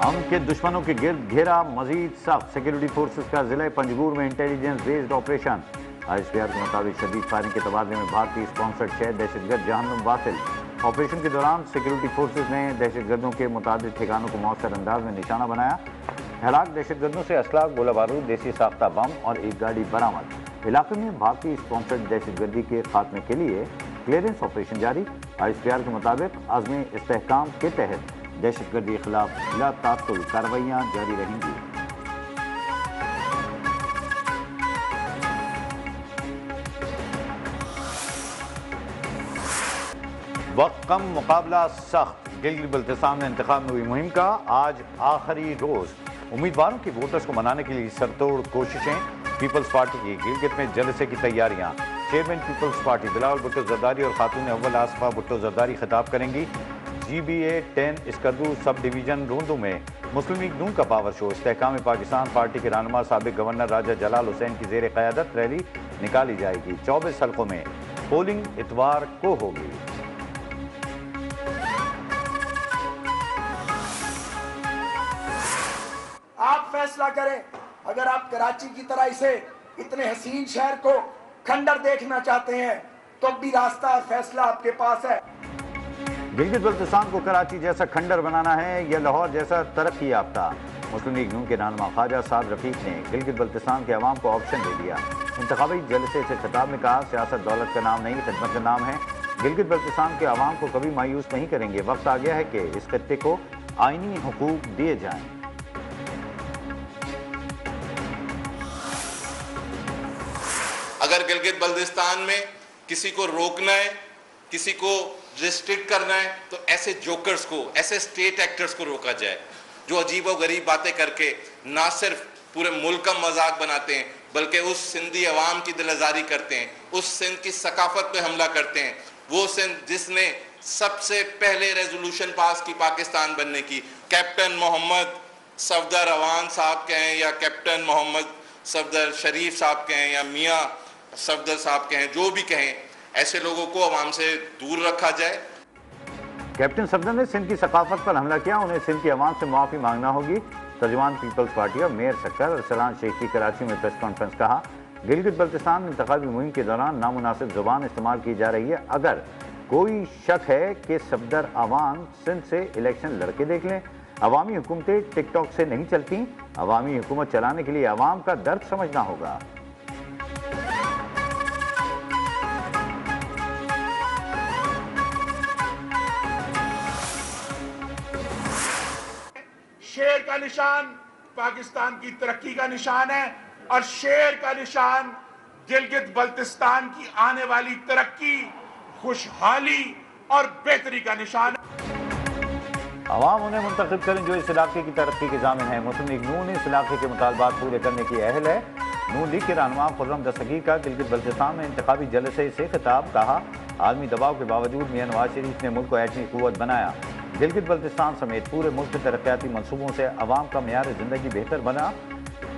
ہم کے دشمنوں کے گرد گھیرا مزید سخت، سیکیورٹی فورسز کا ضلع پنجگور میں انٹیلیجنس بیسڈ آپریشن۔ ISPR کے مطابق شدید فائرنگ کے تبادلے میں بھارتی اسپانسرڈ 6 دہشت گرد جہنم واصل۔ آپریشن کے دوران سیکیورٹی فورسز نے دہشت گردوں کے متعدد ٹھکانوں کو مؤثر انداز میں نشانہ بنایا۔ ہلاک دہشت گردوں سے اسلحہ، گولہ بارود، دیسی ساختہ بم اور ایک گاڑی برآمد۔ علاقے میں بھارتی اسپانسرڈ دہشت گردی کے خاتمے کے لیے کلیئرنس آپریشن جاری۔ ISPR کے مطابق عزم استحکام کے تحت دہشت گردی کے خلاف بلا تعطل کارروائیاں جاری رہیں گی۔ وقت کم، مقابلہ سخت۔ گلگت بلتستان میں انتخاب میں ہوئی مہم کا آج آخری روز۔ امیدواروں کی ووٹرز کو منانے کے لیے سرتوڑ کوششیں۔ پیپلز پارٹی کی گلگت میں جلسے کی تیاریاں۔ چیئرمین پیپلز پارٹی بلاول بھٹو زرداری اور خاتون اول آصفہ بھٹو زرداری خطاب کریں گی۔ GBA 10 اسکردو سب ڈویژن روندو میں مسلم لیگ نون کا پاور شو۔ استحکام پاکستان پارٹی کے رہنما سابق گورنر راجہ جلال حسین کی زیر قیادت ریلی نکالی جائے گی۔ 24 حلقوں میں پولنگ اتوار کو ہوگی۔ آپ فیصلہ کریں، اگر آپ کراچی کی طرح اسے اتنے حسین شہر کو کھنڈر دیکھنا چاہتے ہیں تو بھی راستہ اور فیصلہ آپ کے پاس ہے۔ گلگت بلتستان کو کراچی جیسا کھنڈر بنانا ہے یا لاہور جیسا ترقی یافتہ؟ مسلم لیگ نون کے رہنما خواجہ سعد رفیق نے گلگت بلتستان کے عوام کو آپشن دے دیا۔ انتخابی جلسے سے خطاب میں کہا، سیاست دولت کا نام نہیں، خدمت کا نام ہے۔ گلگت بلتستان کے عوام کو کبھی مایوس نہیں کریں گے۔ وقت آ گیا ہے کہ اس خطے کو آئینی حقوق دیے جائیں۔ اگر گلگت بلتستان میں کسی کو روکنا ہے، کسی کو ریسٹرکٹ کرنا ہے تو ایسے جوکرز کو، ایسے اسٹیٹ ایکٹرز کو روکا جائے جو عجیب و غریب باتیں کر کے نہ صرف پورے ملک کا مذاق بناتے ہیں بلکہ اس سندھی عوام کی دل آزاری کرتے ہیں، اس سندھ کی ثقافت پہ حملہ کرتے ہیں۔ وہ سندھ جس نے سب سے پہلے ریزولوشن پاس کی پاکستان بننے کی، کیپٹن محمد صفدر روان صاحب کہیں یا کیپٹن محمد صفدر شریف صاحب کہیں یا میاں صفدر صاحب کہیں، جو بھی کہیں، ایسے لوگوں کو عوام سے دور رکھا جائے۔ کیپٹن صفدر نے سندھ کی ثقافت پر حملہ کیا، انہیں سندھ کی عوام سے معافی مانگنا ہوگی۔ ترجمان پیپلز پارٹی اور میئر سکر ارسلان شیخ کی کراچی میں پریس کانفرنس کہا، گلگت بلتستان میں انتخابی مہم کے دوران نامناسب زبان استعمال کی جا رہی ہے۔ اگر کوئی شک ہے کہ صفدر عوام سندھ سے الیکشن لڑ کے دیکھ لیں۔ عوامی حکومتیں ٹک ٹاک سے نہیں چلتی۔ عوامی حکومت چلانے کے لیے عوام کا درد سمجھنا ہوگا۔ شیر کا نشان پاکستان کی ترقی کا نشان ہے اور شیر کا نشان گلگت بلتستان کی آنے والی ترقی، خوشحالی اور بہتری کا نشان ہے۔ عوام انہیں منتخب کریں جو اس علاقے کی ترقی کے ضامن ہے۔ مسلم لیگ نون اس علاقے کے مطالبات پورے کرنے کی اہل ہے۔ نون لیگ کے رہنما خرم دستگیر کا گلگت بلتستان میں انتخابی جلسے سے خطاب، کہا، عالمی دباؤ کے باوجود میاں نواز شریف نے ملک کو ایٹمی قوت بنایا۔ گلگت بلتستان سمیت پورے ملک کے ترقیاتی منصوبوں سے عوام کا معیار زندگی بہتر بنا۔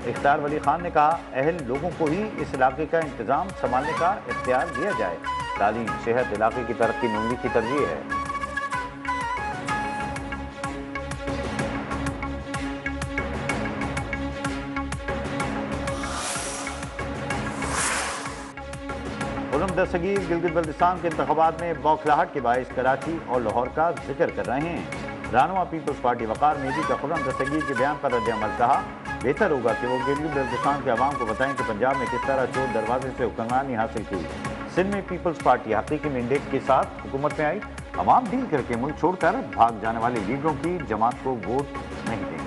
اختیار ولی خان نے کہا، اہل لوگوں کو ہی اس علاقے کا انتظام سنبھالنے کا اختیار دیا جائے۔ تعلیم، صحت، علاقے کی ترقی نون لیگ کی ترجیح ہے۔ خرم دستگیر گلگت بلتستان کے انتخابات میں بوکھلاہٹ کے باعث کراچی اور لاہور کا ذکر کر رہے ہیں۔ رہنما پیپلز پارٹی وقار میدی کا خرم دستگیر کے بیان پر رد عمل، کہا، بہتر ہوگا کہ وہ گلگت بلتستان کے عوام کو بتائیں کہ پنجاب میں کس طرح چور دروازے سے حکمرانی حاصل کی۔ سندھ میں پیپلز پارٹی حقیقی مینڈیٹ کے ساتھ حکومت میں آئی۔ عوام ڈیل کر کے ملک چھوڑ کر بھاگ جانے والے لیڈروں کی جماعت کو ووٹ نہیں دیں گے۔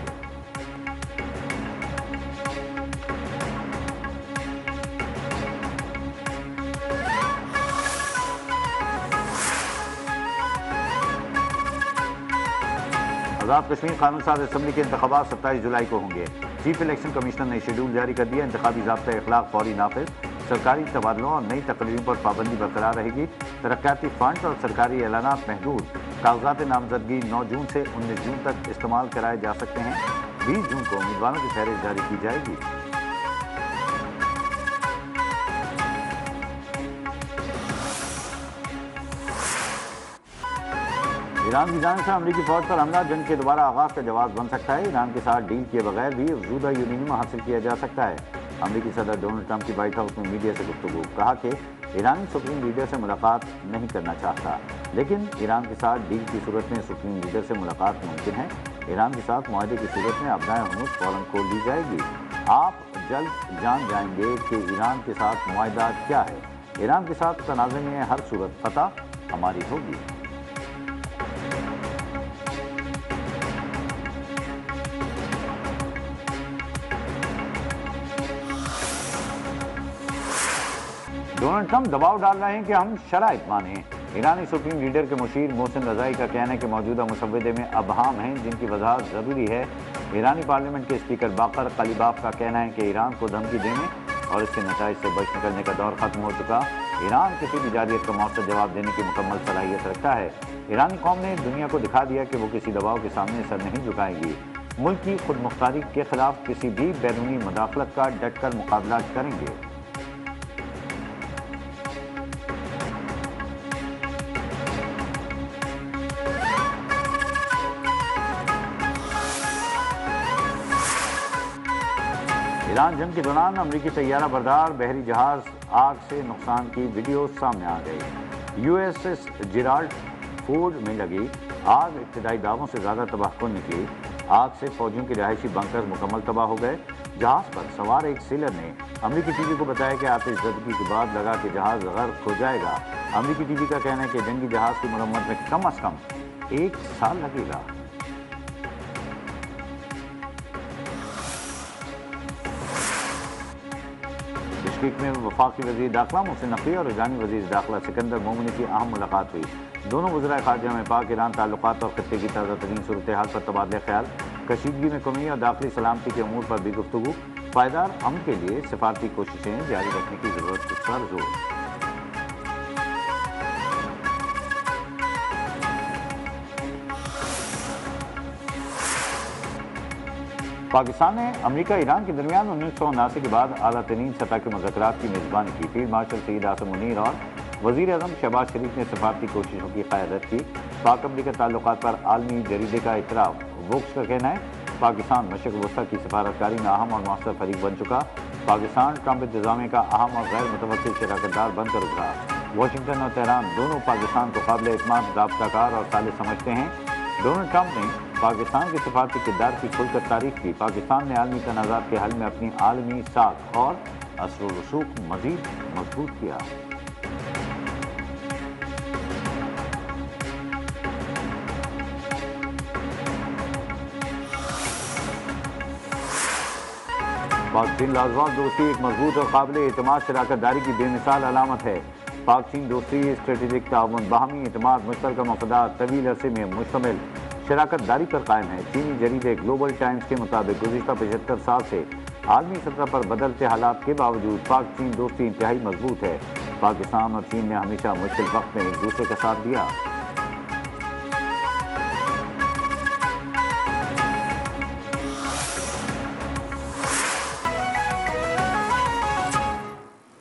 آزاد کشمیر قانون ساز اسمبلی کے انتخابات 27 جولائی کو ہوں گے۔ چیف الیکشن کمشنر نے شیڈول جاری کر دیا۔ انتخابی ضابطہ اخلاق فوری نافذ۔ سرکاری تبادلوں اور نئی تقرریوں پر پابندی برقرار رہے گی۔ ترقیاتی فنڈ اور سرکاری اعلانات محدود۔ کاغذات نامزدگی 9 جون سے 19 جون تک استعمال کرائے جا سکتے ہیں۔ 20 جون کو امیدواروں کی فہرست جاری کی جائے گی۔ ایران کی جانب سے امریکی فوج پر حملہ جنگ کے دوبارہ آغاز کا جواز بن سکتا ہے۔ ایران کے ساتھ ڈیل کیے بغیر بھی افزودہ یورینیم حاصل کیا جا سکتا ہے۔ امریکی صدر ڈونلڈ ٹرمپ کی وائٹ ہاؤس میں میڈیا سے گفتگو، کہا کہ ایرانی سپریم لیڈر سے ملاقات نہیں کرنا چاہتا، لیکن ایران کے ساتھ ڈیل کی صورت میں سپریم لیڈر سے ملاقات ممکن ہے۔ ایران کے ساتھ معاہدے کی صورت میں ابنائے ہرمز فوراً کھول دی جائے گی۔ آپ جلد جان جائیں گے کہ ایران کے ساتھ معاہدہ کیا ہے۔ ایران کے ساتھ تنازع میں ہر صورت فتح ہماری ہوگی۔ ڈونلڈ ٹرمپ دباؤ ڈال رہے ہیں کہ ہم شرائط مانیں۔ ایرانی سپریم لیڈر کے مشیر محسن رضائی کا کہنا ہے کہ موجودہ مسودے میں ابہام ہیں جن کی وضاحت ضروری ہے۔ ایرانی پارلیمنٹ کے اسپیکر باقر قلیباف کا کہنا ہے کہ ایران کو دھمکی دینے اور اس کے نتائج سے بچ نکلنے کا دور ختم ہو چکا۔ ایران کسی بھی جارحیت کا مؤثر جواب دینے کی مکمل صلاحیت رکھتا ہے۔ ایرانی قوم نے دنیا کو دکھا دیا کہ وہ کسی دباؤ کے سامنے سر نہیں جھکائے گی۔ ملک کی خود مختاری کے خلاف کسی بھی بیرونی مداخلت کا ڈٹ کر مقابلہ کریں گے۔ ایران جنگ کے دوران امریکی طیارہ بردار بحری جہاز آگ سے نقصان کی ویڈیو سامنے آ گئی۔ U S S Gerald Ford میں لگی آگ ابتدائی دعووں سے زیادہ تباہ کن نکلی۔ آگ سے فوجیوں کے رہائشی بنکر مکمل تباہ ہو گئے۔ جہاز پر سوار ایک سیلر نے امریکی ٹی وی کو بتایا کہ آتش زدگی کے بعد لگا کہ جہاز غرق ہو جائے گا۔ امریکی ٹی وی کا کہنا ہے کہ جنگی جہاز کی مرمت میں کم از کم 1 سال لگے گا۔ بشکیک میں وفاقی وزیر داخلہ محسن نقوی اور ایرانی وزیر داخلہ سکندر مومنی کی اہم ملاقات ہوئی۔ دونوں وزرائے خارجہ میں پاک ایران تعلقات اور خطے کی تازہ ترین صورتحال پر تبادلہ خیال، کشیدگی میں کمی اور داخلی سلامتی کے امور پر بھی گفتگو، پائیدار امن کے لیے سفارتی کوششیں جاری رکھنے کی ضرورت پر زور۔ پاکستان نے امریکہ ایران کے درمیان 1979 کے بعد اعلیٰ ترین سطح کے مذاکرات کی میزبانی کی۔ فیلڈ مارشل سعید عاصم منیر اور وزیر اعظم شہباز شریف نے سفارتی کوششوں کی قیادت کی۔ پاک امریکہ تعلقات پر عالمی جریدے کا اعتراف، ووکس کا کہنا ہے پاکستان مشرق وسطیٰ کی سفارتکاری میں اہم اور مؤثر فریق بن چکا۔ پاکستان ٹرمپ انتظامیہ کا اہم اور غیر متوقع شراکت دار بن کر ابھرا۔ واشنگٹن اور تہران دونوں پاکستان کو قابل اعتماد رابطہ کار اور ثالث سمجھتے ہیں۔ ڈونلڈ ٹرمپ نے پاکستان کے سفارتی کردار کی کھل کر تعریف کی۔ پاکستان نے عالمی تنازعات کے حل میں اپنی عالمی ساکھ اور اثر و رسوخ مزید مضبوط کیا۔ پاک چین لاجواب دوستی ایک مضبوط اور قابل اعتماد شراکت داری کی بے مثال علامت ہے۔ پاک چین دوستی اسٹریٹجک تعاون، باہمی اعتماد، مشترکہ مفادات، طویل عرصے میں مشتمل شراکت داری پر قائم ہے۔ چینی جریدے گلوبل ٹائمز کے مطابق گزشتہ 75 سال سے عالمی سطح پر بدلتے حالات کے باوجود پاک چین دوستی انتہائی مضبوط ہے۔ پاکستان اور چین نے ہمیشہ مشکل وقت میں ایک دوسرے کا ساتھ دیا۔